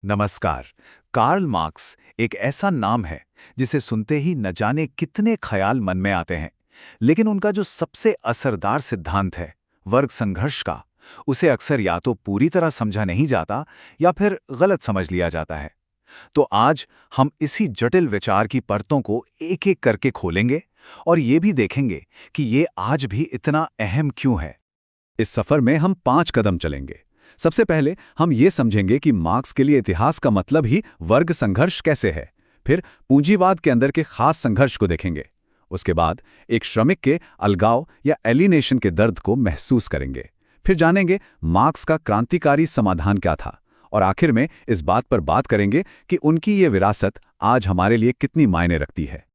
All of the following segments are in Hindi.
नमस्कार। कार्ल मार्क्स एक ऐसा नाम है जिसे सुनते ही न जाने कितने ख्याल मन में आते हैं। लेकिन उनका जो सबसे असरदार सिद्धांत है, वर्ग संघर्ष का, उसे अक्सर या तो पूरी तरह समझा नहीं जाता या फिर गलत समझ लिया जाता है। तो आज हम इसी जटिल विचार की परतों को एक-एक करके खोलेंगे और ये भी देखेंगे कि ये आज भी इतना अहम क्यों है। इस सफर में हम 5 कदम चलेंगे। सबसे पहले हम ये समझेंगे कि मार्क्स के लिए इतिहास का मतलब ही वर्ग संघर्ष कैसे है। फिर पूंजीवाद के अंदर के खास संघर्ष को देखेंगे। उसके बाद एक श्रमिक के अलगाव या एलिनेशन के दर्द को महसूस करेंगे। फिर जानेंगे मार्क्स का क्रांतिकारी समाधान क्या था। और आखिर में इस बात पर बात करेंगे कि उनकी ये विरासत आज हमारे लिए कितनी मायने रखती है।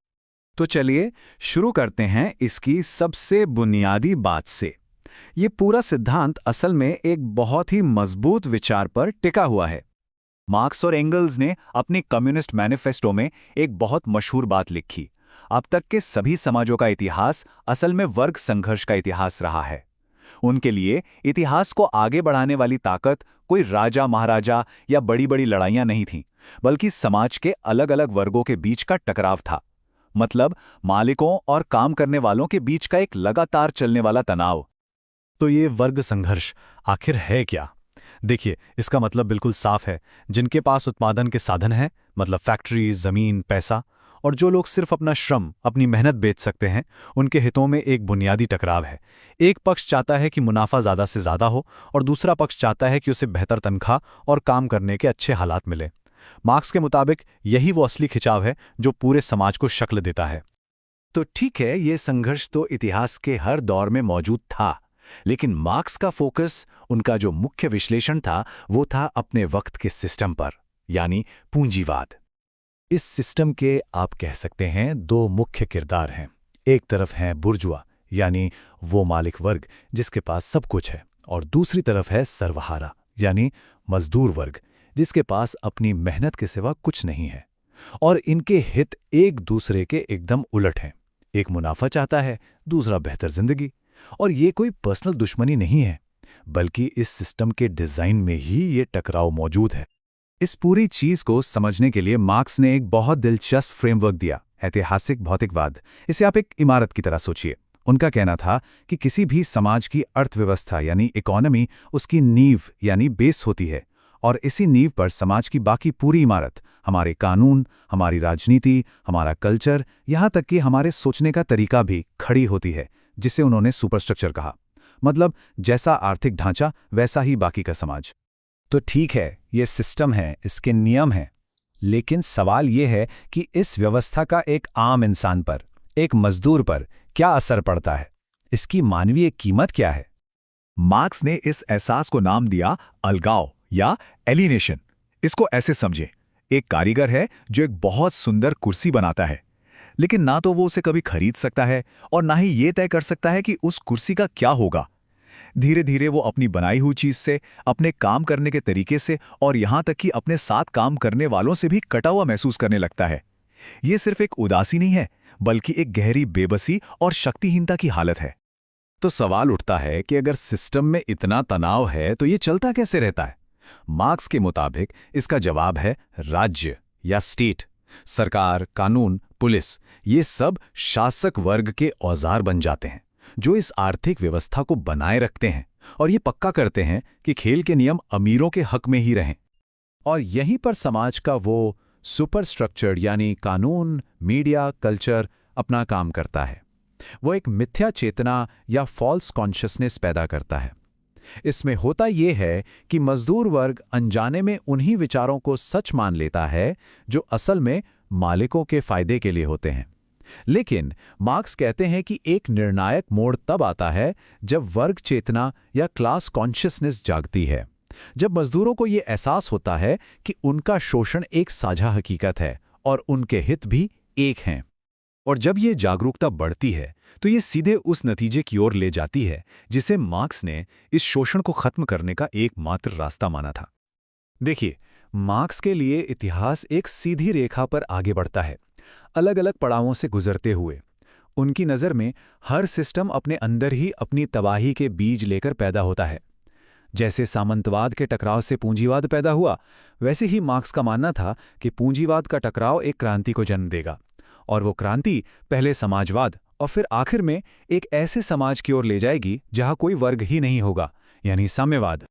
तो चलिए शुरू करते हैं इसकी सबसे बुनियादी बात से। ये पूरा सिद्धांत असल में एक बहुत ही मजबूत विचार पर टिका हुआ है। मार्क्स और एंगल्स ने अपने कम्युनिस्ट मैनिफेस्टो में एक बहुत मशहूर बात लिखी। अब तक के सभी समाजों का इतिहास असल में वर्ग संघर्ष का इतिहास रहा है। उनके लिए इतिहास को आगे बढ़ाने वाली ताकत कोई राजा महाराजा या बड़ी बड़ी लड़ाइयां नहीं थीं, बल्कि समाज के अलग अलग वर्गों के बीच का टकराव था। मतलब मालिकों और काम करने वालों के बीच का एक लगातार चलने वाला तनाव। तो ये वर्ग संघर्ष आखिर है क्या? देखिए, इसका मतलब बिल्कुल साफ है। जिनके पास उत्पादन के साधन हैं, मतलब फैक्ट्री, जमीन, पैसा, और जो लोग सिर्फ अपना श्रम, अपनी मेहनत बेच सकते हैं, उनके हितों में एक बुनियादी टकराव है। एक पक्ष चाहता है कि मुनाफा ज़्यादा से ज़्यादा हो और दूसरा पक्ष चाहता है कि उसे बेहतर तनख्वाह और काम करने के अच्छे हालात मिले। मार्क्स के मुताबिक यही वो असली खिंचाव है जो पूरे समाज को शक्ल देता है। तो ठीक है, ये संघर्ष तो इतिहास के हर दौर में मौजूद था, लेकिन मार्क्स का फोकस, उनका जो मुख्य विश्लेषण था, वो था अपने वक्त के सिस्टम पर, यानी पूंजीवाद। इस सिस्टम के आप कह सकते हैं दो मुख्य किरदार हैं। एक तरफ है बुर्जुआ, यानी वो मालिक वर्ग जिसके पास सब कुछ है, और दूसरी तरफ है सर्वहारा, यानी मजदूर वर्ग जिसके पास अपनी मेहनत के सिवा कुछ नहीं है। और इनके हित एक दूसरे के एकदम उलट हैं। एक मुनाफा चाहता है, दूसरा बेहतर जिंदगी। और ये कोई पर्सनल दुश्मनी नहीं है, बल्कि इस सिस्टम के डिजाइन में ही ये टकराव मौजूद है। इस पूरी चीज को समझने के लिए मार्क्स ने एक बहुत दिलचस्प फ्रेमवर्क दिया, ऐतिहासिक भौतिकवाद। इसे आप एक इमारत की तरह सोचिए। उनका कहना था कि किसी भी समाज की अर्थव्यवस्था यानी इकोनॉमी उसकी नींव यानी बेस होती है, और इसी नींव पर समाज की बाकी पूरी इमारत, हमारे कानून, हमारी राजनीति, हमारा कल्चर, यहाँ तक कि हमारे सोचने का तरीका भी खड़ी होती है, जिसे उन्होंने सुपरस्ट्रक्चर कहा। मतलब जैसा आर्थिक ढांचा वैसा ही बाकी का समाज। तो ठीक है, ये सिस्टम है, इसके नियम हैं, लेकिन सवाल ये है कि इस व्यवस्था का एक आम इंसान पर, एक मजदूर पर क्या असर पड़ता है? इसकी मानवीय कीमत क्या है? मार्क्स ने इस एहसास को नाम दिया अलगाव या एलिनेशन। इसको ऐसे समझे, एक कारीगर है जो एक बहुत सुंदर कुर्सी बनाता है, लेकिन ना तो वो उसे कभी खरीद सकता है और ना ही ये तय कर सकता है कि उस कुर्सी का क्या होगा। धीरे धीरे वो अपनी बनाई हुई चीज से, अपने काम करने के तरीके से और यहां तक कि अपने साथ काम करने वालों से भी कटा हुआ महसूस करने लगता है। ये सिर्फ एक उदासी नहीं है, बल्कि एक गहरी बेबसी और शक्तिहीनता की हालत है। तो सवाल उठता है कि अगर सिस्टम में इतना तनाव है तो ये चलता कैसे रहता है? मार्क्स के मुताबिक इसका जवाब है राज्य या स्टेट। सरकार, कानून, पुलिस, ये सब शासक वर्ग के औजार बन जाते हैं जो इस आर्थिक व्यवस्था को बनाए रखते हैं और ये पक्का करते हैं कि खेल के नियम अमीरों के हक में ही रहें। और यहीं पर समाज का वो सुपरस्ट्रक्चर यानी कानून, मीडिया, कल्चर अपना काम करता है। वो एक मिथ्या चेतना या फॉल्स कॉन्शियसनेस पैदा करता है। इसमें होता ये है कि मजदूर वर्ग अनजाने में उन्हीं विचारों को सच मान लेता है जो असल में मालिकों के फायदे के लिए होते हैं। लेकिन मार्क्स कहते हैं कि एक निर्णायक मोड़ तब आता है जब वर्ग चेतना या क्लास कॉन्शियसनेस जागती है, जब मजदूरों को ये एहसास होता है कि उनका शोषण एक साझा हकीकत है और उनके हित भी एक हैं। और जब ये जागरूकता बढ़ती है तो ये सीधे उस नतीजे की ओर ले जाती है जिसे मार्क्स ने इस शोषण को खत्म करने का एकमात्र रास्ता माना था। देखिए, मार्क्स के लिए इतिहास एक सीधी रेखा पर आगे बढ़ता है, अलग अलग पड़ावों से गुजरते हुए। उनकी नज़र में हर सिस्टम अपने अंदर ही अपनी तबाही के बीज लेकर पैदा होता है। जैसे सामंतवाद के टकराव से पूंजीवाद पैदा हुआ, वैसे ही मार्क्स का मानना था कि पूंजीवाद का टकराव एक क्रांति को जन्म देगा, और वो क्रांति पहले समाजवाद और फिर आखिर में एक ऐसे समाज की ओर ले जाएगी जहां कोई वर्ग ही नहीं होगा, यानी साम्यवाद।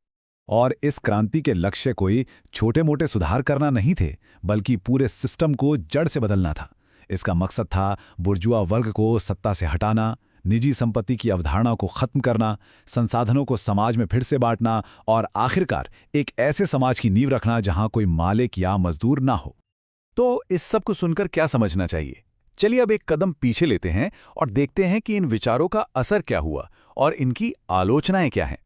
और इस क्रांति के लक्ष्य कोई छोटे-मोटे सुधार करना नहीं थे, बल्कि पूरे सिस्टम को जड़ से बदलना था। इसका मकसद था बुर्जुआ वर्ग को सत्ता से हटाना, निजी संपत्ति की अवधारणा को खत्म करना, संसाधनों को समाज में फिर से बांटना और आखिरकार एक ऐसे समाज की नींव रखना जहां कोई मालिक या मजदूर ना हो। तो इस सब को सुनकर क्या समझना चाहिए? चलिए अब एक कदम पीछे लेते हैं और देखते हैं कि इन विचारों का असर क्या हुआ और इनकी आलोचनाएं क्या हैं।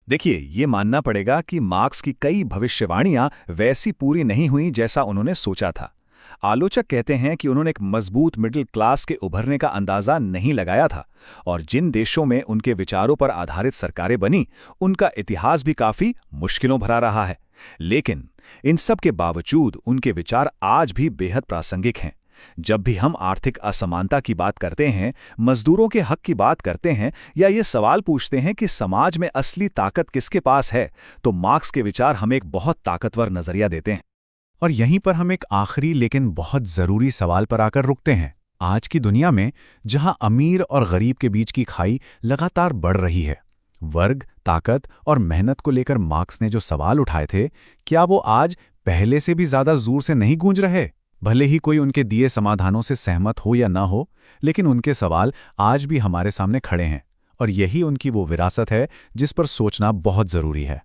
देखिए, ये मानना पड़ेगा कि मार्क्स की कई भविष्यवाणियां वैसी पूरी नहीं हुई जैसा उन्होंने सोचा था। आलोचक कहते हैं कि उन्होंने एक मजबूत मिडिल क्लास के उभरने का अंदाजा नहीं लगाया था, और जिन देशों में उनके विचारों पर आधारित सरकारें बनी, उनका इतिहास भी काफी मुश्किलों भरा रहा है। लेकिन इन सब के बावजूद उनके विचार आज भी बेहद प्रासंगिक हैं। जब भी हम आर्थिक असमानता की बात करते हैं, मजदूरों के हक की बात करते हैं, या ये सवाल पूछते हैं कि समाज में असली ताकत किसके पास है, तो मार्क्स के विचार हमें एक बहुत ताकतवर नजरिया देते हैं। और यहीं पर हम एक आखिरी लेकिन बहुत जरूरी सवाल पर आकर रुकते हैं। आज की दुनिया में जहां अमीर और गरीब के बीच की खाई लगातार बढ़ रही है, वर्ग, ताकत और मेहनत को लेकर मार्क्स ने जो सवाल उठाए थे, क्या वो आज पहले से भी ज्यादा जोर से नहीं गूंज रहे? भले ही कोई उनके दिए समाधानों से सहमत हो या ना हो, लेकिन उनके सवाल आज भी हमारे सामने खड़े हैं, और यही उनकी वो विरासत है जिस पर सोचना बहुत जरूरी है।